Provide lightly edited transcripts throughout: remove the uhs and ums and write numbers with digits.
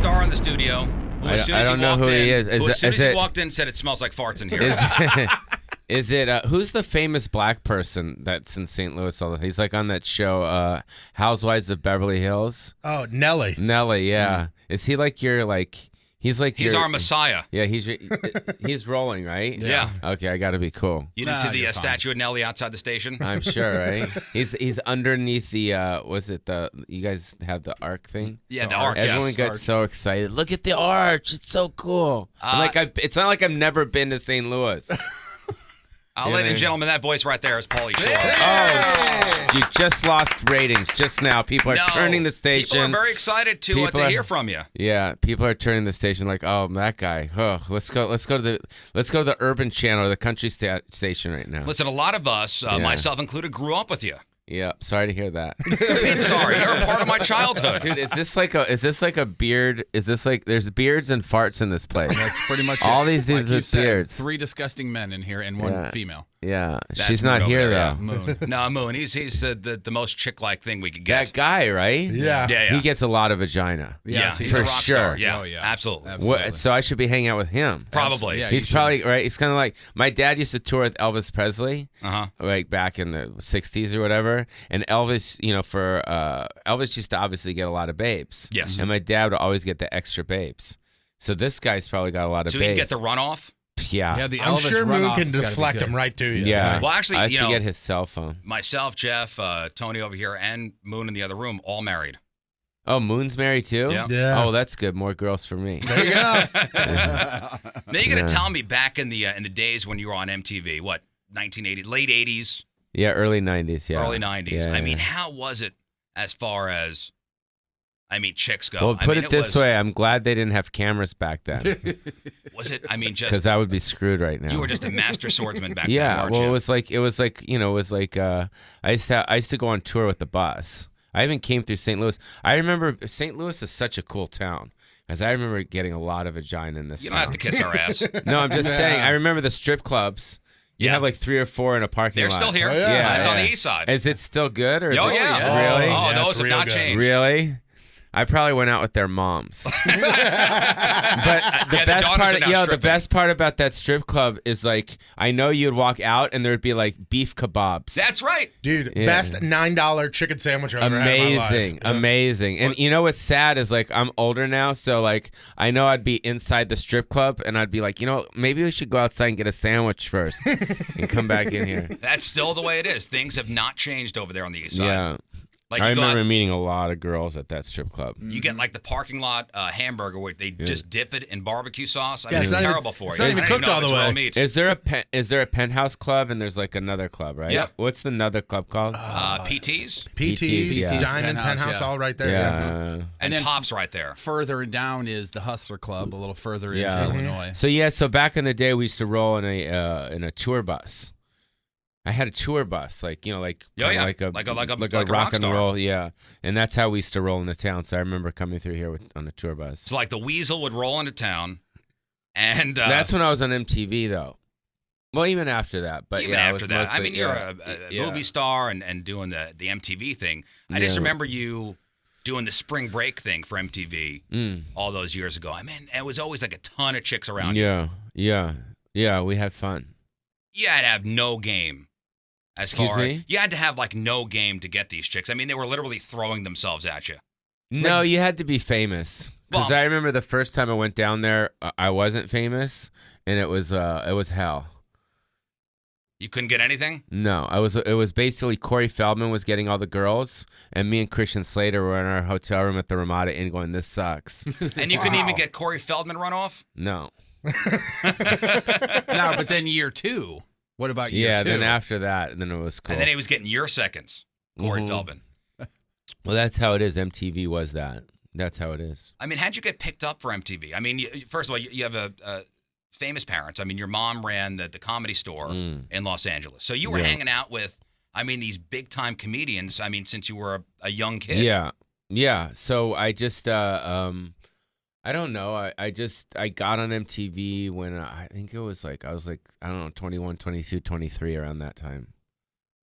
star in the studio. Who, as soon as I don't know who he is. As soon as he walked in, said it smells like farts in here. Is it who's the famous black person that's in St. Louis all the time? He's like on that show, Housewives of Beverly Hills. Oh, Nelly. Nelly, yeah. Is he like your like? He's our messiah. Yeah, he's rolling, right? Yeah. Okay, I got to be cool. You didn't see the statue of Nelly outside the station? I'm sure, right? He's underneath the you guys have the arc thing? Yeah, the arc. Everyone yes. got so excited. Look at the arch. It's so cool. It's not like I've never been to St. Louis. Ladies and gentlemen, that voice right there is Pauly Shore. Oh, you just lost ratings just now. People are turning the station. People are very excited to hear from you. Yeah, people are turning the station like, oh, that guy. Oh, let's go to the urban channel or the country station right now. Listen, a lot of us, myself included, grew up with you. Yeah, sorry to hear that. Sorry, you're a part of my childhood. Dude, is this like a beard? Is this like there's beards and farts in this place? That's pretty much all it. these dudes with beards. 3 disgusting men in here and 1 female. Yeah, That's she's not here though. Moon. No, Moon. He's the most chick-like thing we could get. That guy, right? Yeah. He gets a lot of vagina. Yeah, he's for a rock sure. star. Yeah, Oh, yeah. absolutely. So I should be hanging out with him. Probably. Yeah, He's probably right. He's kind of like my dad used to tour with Elvis Presley, like back in the '60s or whatever. And Elvis, Elvis used to obviously get a lot of babes. Yes. And my dad would always get the extra babes. So this guy's probably got a lot of babes. So he'd get the runoff. Yeah. Yeah, the I'm Elvis sure Moon runoff's can gotta be deflect good. him right to you. Yeah. Well, actually, I should get his cell phone. Myself, Jeff, Tony over here, and Moon in the other room, all married. Oh, Moon's married too? Yeah. Oh, that's good. More girls for me. There you go. Now you're gonna tell me back in the days when you were on MTV, what 1980, late 80s, Yeah, early 90s. Yeah. early 90s. Yeah, I mean, yeah. how was it as far as chicks go? Well, put it this way. I'm glad they didn't have cameras back then. Was it? I mean, just Because I would be screwed right now. you were just a master swordsman back then. Yeah, weren't well, you? it was like I used to go on tour with the bus. I even came through St. Louis. I remember St. Louis is such a cool town, because I remember getting a lot of vagina in this You town. don't have to kiss our ass. No, I'm just saying. I remember the strip clubs. You have like 3 or 4 in a parking They're lot. still here. Oh, yeah. It's on the east side. Is it still good? Or is Oh it, yeah. Really? Oh, Yeah, those it's have real not good. changed. Really? I probably went out with their moms. But the the best daughters part, are now the stripping. best part about that strip club is like I know you'd walk out and there'd be like beef kebabs. That's right. Dude, Yeah. best $9 chicken sandwich I've ever had in my life. Amazing, Yeah. amazing. And you know what's sad is like I'm older now, so like I know I'd be inside the strip club and I'd be like, maybe we should go outside and get a sandwich first and come back in here. That's still the way it is. Things have not changed over there on the east side. Yeah. Like I you remember meeting a lot of girls at that strip club. You get like the parking lot hamburger where they just dip it in barbecue sauce. I Yeah, mean, it's it's not terrible even- for it's you. not even You cooked know all the it's raw way. meat. Is there a penthouse club and there's like another club, right? Yep. What's the another club called? PTs PT's, yeah. Diamond, Penthouse, Penthouse, yeah. all right there. Yeah. and then Pops right there. Further down is the Hustler Club, a little further into Yeah. Illinois. So back in the day, we used to roll in a tour bus. I had a tour bus, like kinda like a rock and star. roll, yeah. And that's how we used to roll into town. So I remember coming through here on a tour bus. So like the Weasel would roll into town, and That's when I was on MTV, though. Well, even after that, but even yeah, after that, I mean, you're a yeah. movie star and doing the MTV thing. I just Yeah. remember you doing the spring break thing for MTV all those years ago. I mean, it was always like a ton of chicks around. Yeah, we had fun. You had to have no game. Excuse me? You had to have like no game to get these chicks. I mean, they were literally throwing themselves at you. No, you had to be famous. Because Well- I remember the first time I went down there, I wasn't famous, and it was hell. You couldn't get anything? No, it was basically Corey Feldman was getting all the girls, and me and Christian Slater were in our hotel room at the Ramada Inn going, this sucks. And you couldn't even get Corey Feldman runoff? No. No, but then year 2. What about year 2? Then after that, and then it was cool. And then he was getting your seconds, Corey Mhm. Feldman. Well, that's how it is. MTV was that. That's how it is. I mean, how'd you get picked up for MTV? I mean, first of all, you have a famous parents. I mean, your mom ran the Comedy Store in Los Angeles. So you were hanging out with, I mean, these big-time comedians, I mean, since you were a young kid. Yeah. So I just, I don't know. I got on MTV when I think it was like, I was like, I don't know, 21, 22, 23 around that time.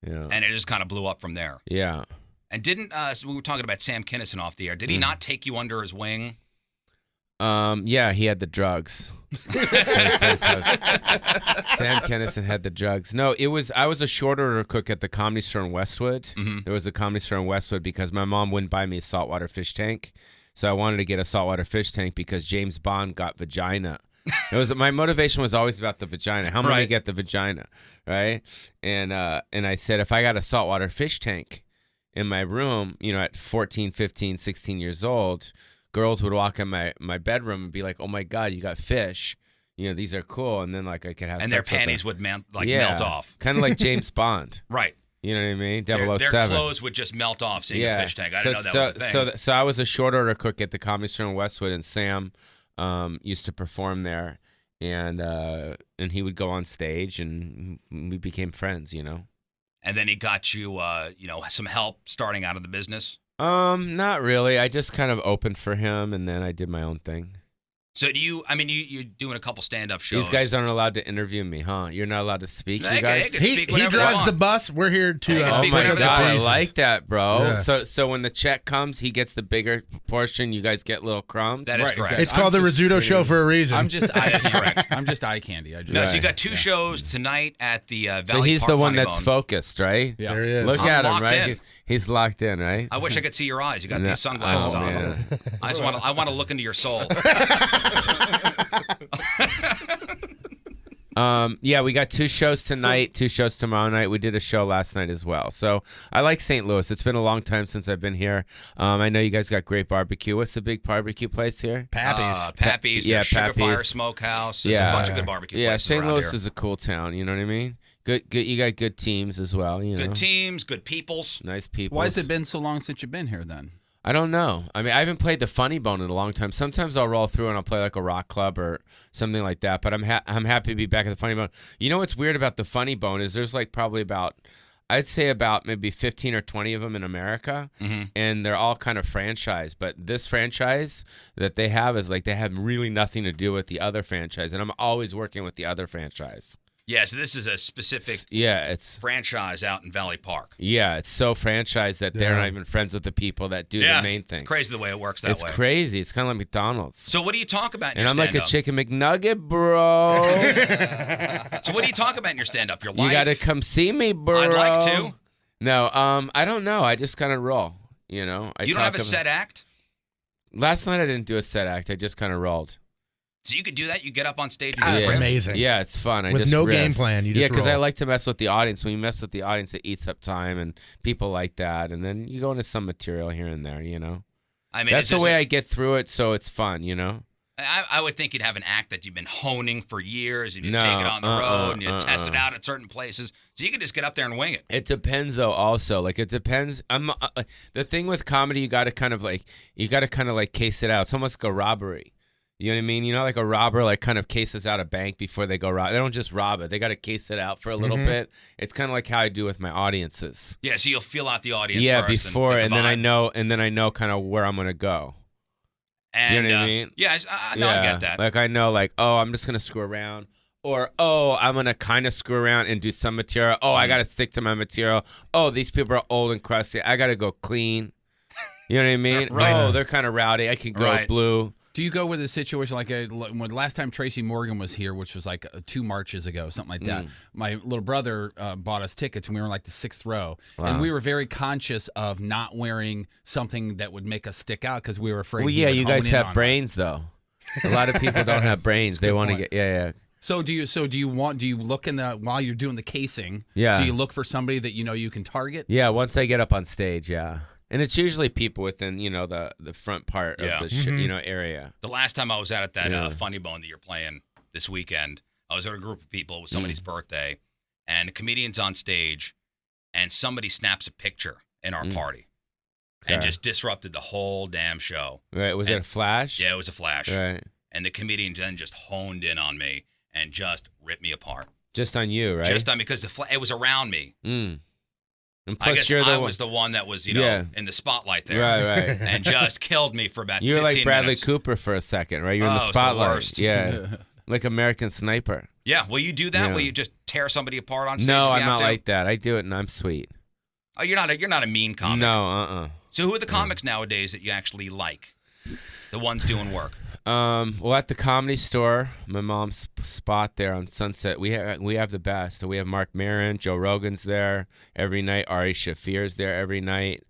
Yeah. And it just kind of blew up from there. Yeah. And didn't, so we were talking about Sam Kinison off the air. Did he not take you under his wing? Yeah, he had the drugs. Sam Kennison had the drugs. No, I was a short order cook at the Comedy Store in Westwood. Mm-hmm. There was a Comedy Store in Westwood because my mom wouldn't buy me a saltwater fish tank. So I wanted to get a saltwater fish tank because James Bond got vagina. My motivation was always about the vagina. How am I going to get the vagina, right? And I said, if I got a saltwater fish tank in my room, at 14, 15, 16 years old, girls would walk in my bedroom and be like, "Oh my God, you got fish! These are cool." And then I could have and sex their panties would melt off, kind of like James Bond, right? You know what I mean? 007. Their clothes would just melt off seeing a fish tank. I didn't know that was a thing. So I was a short order cook at the Comedy Store in Westwood, and Sam used to perform there, and he would go on stage, and we became friends. And then he got you, some help starting out of the business. Not really. I just kind of opened for him, and then I did my own thing. So you're doing a couple stand-up shows. These guys aren't allowed to interview me, huh? You're not allowed to speak, you guys? He drives the bus. We're here to oh my God, I like that, bro. Yeah. So when the check comes, he gets the bigger portion. You guys get little crumbs. That is correct. Exactly. It's called the Rizzuto Show for a reason. I'm just that is correct. I'm just eye candy. So you got two shows tonight at the Valley So he's Park the one Funny that's Bone. focused, right? Yeah. There he is. Look I'm at him, locked right? in. He's locked in, right? I wish I could see your eyes. You got these sunglasses on. Man. I want to look into your soul. Yeah, we got 2 shows tonight, 2 shows tomorrow night. We did a show last night as well. So I like St. Louis. It's been a long time since I've been here. I know you guys got great barbecue. What's the big barbecue place here? Pappy's. Pappy's. Yeah, Sugar Pappy's. Fire Smokehouse. There's a bunch of good barbecue places St. around Louis here. is a cool town. You know what I mean? Good. You got good teams as well. Good teams, good peoples. Nice people. Why has it been so long since you've been here then? I don't know. I mean, I haven't played the Funny Bone in a long time. Sometimes I'll roll through and I'll play like a rock club or something like that. But I'm happy to be back at the Funny Bone. You know what's weird about the Funny Bone is there's like probably I'd say about maybe 15 or 20 of them in America, and they're all kind of franchise. But this franchise that they have is like they have really nothing to do with the other franchise, and I'm always working with the other franchise. Yeah, so this is a specific it's franchise out in Valley Park. Yeah, it's so franchised that they're not even friends with the people that do the main thing. It's crazy the way it works that way. It's crazy. It's kind of like McDonald's. So what do you talk about in and your I'm stand-up? like a chicken McNugget, bro. So what do you talk about in your stand-up? Your life? You got to come see me, bro. I'd like to. No, I don't know. I just kind of roll, You don't have a set act? Last night I didn't do a set act. I just kind of rolled. So you could do that? You get up on stage and That's just riff? amazing. Yeah, it's fun. With no game plan, you just because I roll. like to mess with the audience. When you mess with the audience, it eats up time, and people like that. And then you go into some material here and there, I mean, that's the way I get through it, so it's fun, I would think you'd have an act that you've been honing for years, and you take it on the road, and you test it out at certain places. So you could just get up there and wing it. It depends, though. Also, it depends. The thing with comedy, you got to kind of case it out. It's almost like a robbery. You know what I mean? Like a robber, kind of cases out a bank before they go rob. They don't just rob it. They got to case it out for a little bit. It's kind of like how I do with my audiences. Yeah, so you'll feel out the audience first. before, and then I know kind of where I'm gonna go. And, do you know what I mean? Yeah, I get that. I know, I'm just gonna screw around, or I'm gonna kind of screw around and do some material. I gotta stick to my material. These people are old and crusty. I gotta go clean. You know what I mean? Right. They're kind of rowdy. I can go blue. Do you go with a situation when last time Tracy Morgan was here, which was 2 marches ago, something like that? My little brother bought us tickets, and we were in the 6th row. Wow. And we were very conscious of not wearing something that would make us stick out because we were afraid. Well, yeah, you guys have brains, though. A lot of people don't have brains. They want to get So do you look while you're doing the casing? Yeah. Do you look for somebody that you can target? Yeah, once I get up on stage, yeah. And it's usually people within, the front part of the area. The last time I was out at that Funny Bone that you're playing this weekend, I was at a group of people. It was somebody's birthday, and a comedian's on stage, and somebody snaps a picture in our party and just disrupted the whole damn show. Right. Was it a flash? Yeah, it was a flash. Right. And the comedian then just honed in on me and just ripped me apart. Just on you, right? Just on me, because it was around me. And plus, I guess I was the one that was, in the spotlight there. Right. And just killed me for about 15 minutes. You were like Bradley minutes. Cooper for a second, right? You're in the spotlight. It was the worst. Yeah. Like American Sniper. Yeah. Will you do that? Yeah. Will you just tear somebody apart on stage? No, if you I'm have not to? like that. I do it and I'm sweet. Oh, you're not a mean comic. No, So who are the comics nowadays that you actually like? The ones doing work. Well, at the Comedy Store, my mom's spot there on Sunset, we have the best. We have Mark Maron, Joe Rogan's there every night. Ari Shaffir's there every night.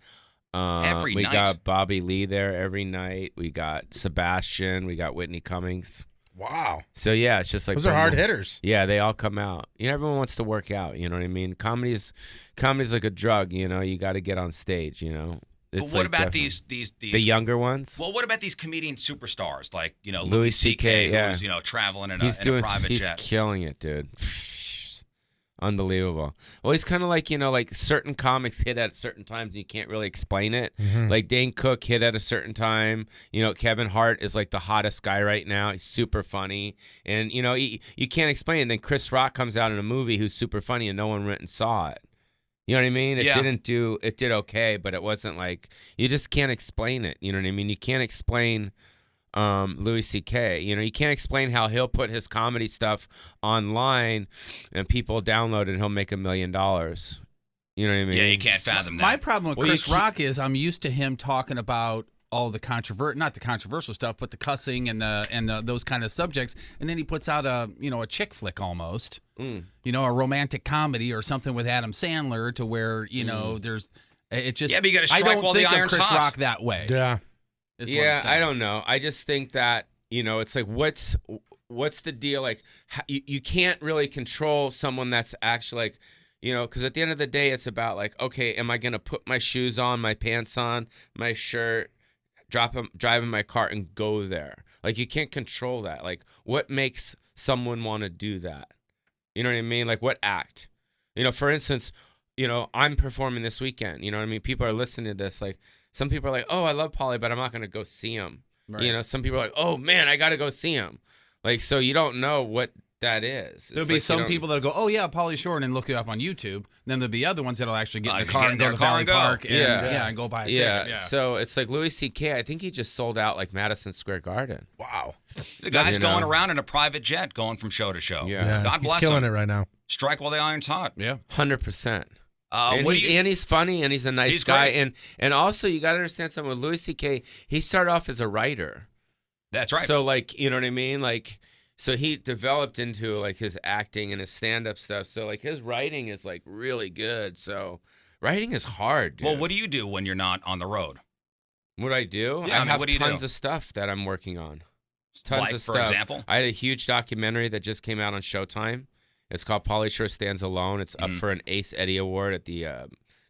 We got Bobby Lee there every night. We got Sebastian. We got Whitney Cummings. Wow. So yeah, it's just like those are hard hitters. Yeah, they all come out. Everyone wants to work out. You know what I mean? Comedy's like a drug. You got to get on stage. But what about these the younger ones? Well, what about these comedian superstars like Louis C.K. who's traveling in a private jet? He's killing it, dude. Unbelievable. Well, he's kind of like like certain comics hit at certain times and you can't really explain it. Mm-hmm. Like Dane Cook hit at a certain time. Kevin Hart is like the hottest guy right now. He's super funny, and you can't explain it. And then Chris Rock comes out in a movie who's super funny and no one went and saw it. You know what I mean? It did okay, but it wasn't like, you just can't explain it. You know what I mean? You can't explain Louis C.K. You can't explain how he'll put his comedy stuff online and people download it and he'll make $1 million. You know what I mean? Yeah, you can't fathom that. My problem with Chris Rock is I'm used to him talking about all the not the controversial stuff, but the cussing and those kind of subjects, and then he puts out a chick flick almost, a romantic comedy or something with Adam Sandler to where there's it just but you got to strike I don't while think the iron's of Chris hot. Rock that way. Yeah, I don't know. I just think that it's like what's the deal? Like you can't really control someone that's actually like. Because at the end of the day, it's about like, okay, am I gonna put my shoes on, my pants on, my shirt, drive in my car and go there? Like, you can't control that. Like, what makes someone want to do that? You know what I mean? Like, what act? For instance, I'm performing this weekend. You know what I mean? People are listening to this. Like, some people are like, oh, I love Pauly, but I'm not going to go see him. Right. Some people are like, oh, man, I got to go see him. Like, so you don't know what that is. There'll be some people that'll go, oh, yeah, Pauly Shore, and then look you up on YouTube. Then there'll be other ones that'll actually get in the car and go to Valley Park and go buy a ticket. Yeah. So it's like Louis C.K., I think he just sold out like Madison Square Garden. Wow. The guy's going around in a private jet going from show to show. Yeah. God bless him. He's killing it right now. Strike while the iron's hot. Yeah. 100%. And he's funny and he's a nice guy. Great. And also, you got to understand something with Louis C.K., he started off as a writer. That's right. So, like, you know what I mean? Like, so he developed into like his acting and his stand-up stuff. So like his writing is like really good. So writing is hard, dude. Well, what do you do when you're not on the road? What I do? Yeah, I have what do you tons do? of stuff that I'm working on. Tons of stuff. For example? I had a huge documentary that just came out on Showtime. It's called Pauly Shore Stands Alone. It's up for an Ace Eddie Award at the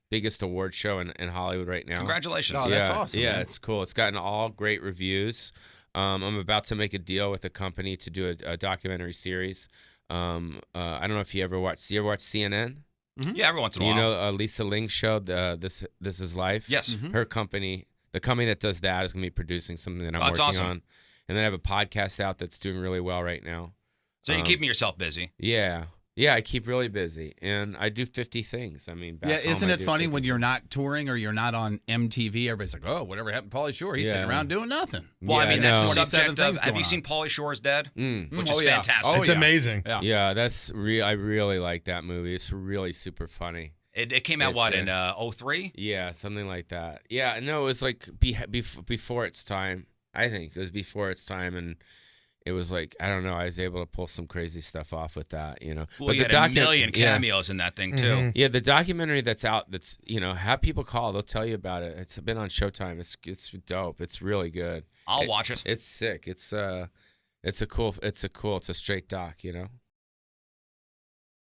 biggest award show in Hollywood right now. Congratulations. Oh, that's awesome. Yeah, man. it's cool. It's gotten all great reviews. I'm about to make a deal with a company to do a documentary series. I don't know if you ever watch CNN? Mm-hmm. Yeah, every once in a while. Lisa Ling's show, This Is Life? Yes. Mm-hmm. Her company, the company that does that is going to be producing something that I'm working on. And then I have a podcast out that's doing really well right now. So you're keeping yourself busy. Yeah. Yeah, I keep really busy, and I do 50 things. I mean, back home, isn't I it do funny 50 when you're not touring or you're not on MTV? Everybody's like, "Oh, whatever happened to Pauly Shore? He's sitting around doing nothing." Well, I mean, that's the 27 subject of. things Have you going seen Pauly Shore's Dead? Which is Oh, yeah. fantastic. Oh, It's amazing. Yeah, that's I really like that movie. It's really super funny. It came out in 03? Yeah, something like that. Yeah, no, it was like before its time. I think it was before its time, and it was like, I don't know, I was able to pull some crazy stuff off with that, Well, but you had a million cameos in that thing, too. Mm-hmm. Yeah, the documentary that's out, that's, have people call, they'll tell you about it. It's been on Showtime. It's dope. It's really good. I'll watch it. It's sick. It's a straight doc,